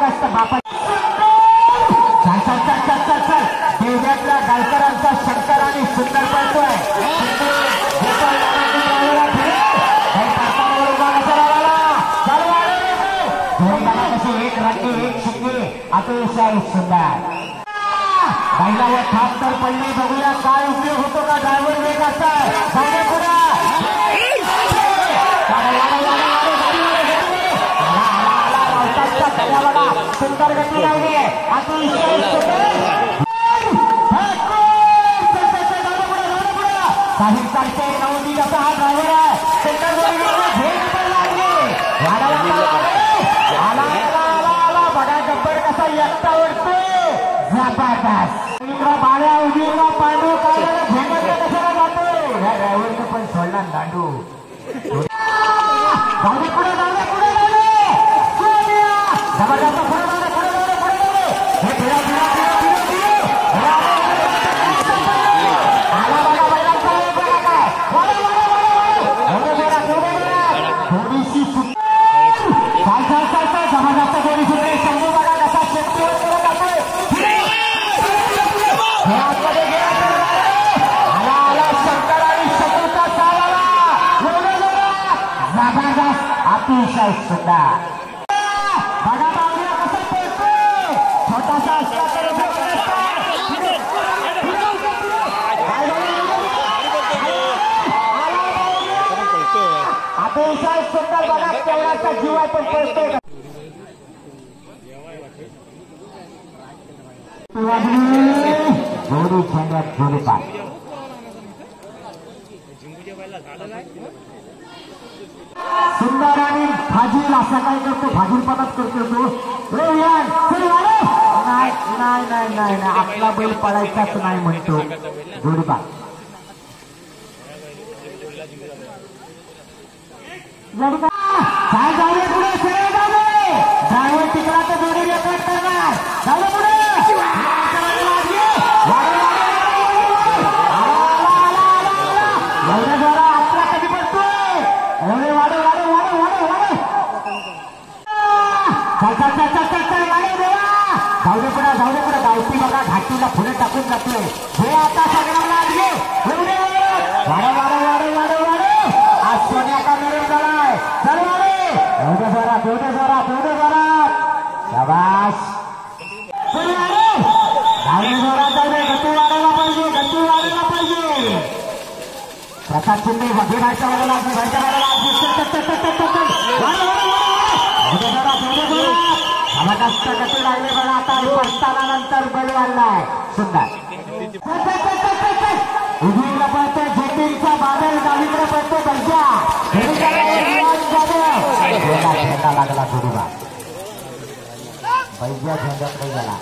जबरदस्त बापा देवऱ्यातल्या गायकरांचा शंकर आणि सुंदर पळतोय एक रंगी एक शिंगे अतिशय सुंदर बैलावर ठाम तर पडली बघूया काय उपयोग होतो का ड्रायव्हर वेगाचा सुंदर गती लावली काही चालते नवदीचा हा ड्रायव्हर आहे बघा गब्बर कसा एकटा ओढतोय बाळ्या उजीला पांडू काढायला झेंडा कशाला जातोय ह्या ड्रायव्हरने पण सोडला दांडू पुढे पुढे जबरदस्त अतिशय सुंदर बघा बाबूया कसा पळतोय छोटासा असला तरी अतिशय सुंदर बघा तेवढाचा जीव आहे पण पळतोय जोडी छंदात जोडी पाय सुंदर आणि भाजील असा काय करतो भाजीलपणाच करतो तो नाही आपला बैल पळायचाच नाही म्हणतो जोडीबा काय जाऊया पुढे सरळ जावे ड्रायव्हर तिकडा तर जोडी रेकॉर्ड करणार जाऊ पुढे आपला कधी पडतोय वाढे जाऊ दे पुढे गावठी बघा घाटीला पुढे टाकून जातोय हे आता सगळ्यांना वाढे आज सोन्या का मिळून झालाय चल वाढे जरा शाबास गती वाढायला पाहिजे प्रसाद शिंदे वगैरेच्या वेळेला जबरदस्त गती लागली बघा आता पडतानानंतर बल वाढलाय सुंदर उजवीला पळतो जेटींचा बादल डावीकडे पळतो बैजा झेंडा लागला जोडीबा बैजा झेंड्यात नाही झाला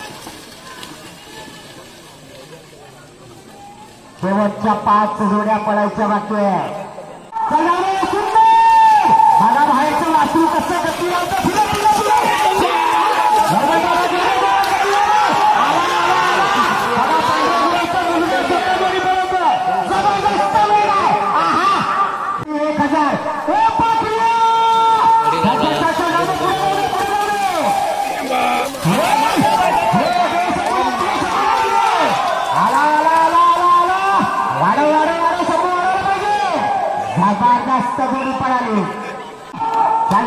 शेवटच्या 5 जोड्या पळायच्या बाकी आहे मला बाहेरचं वासरू कसं गती लावतं जबरदस्त जोडी पळाली चल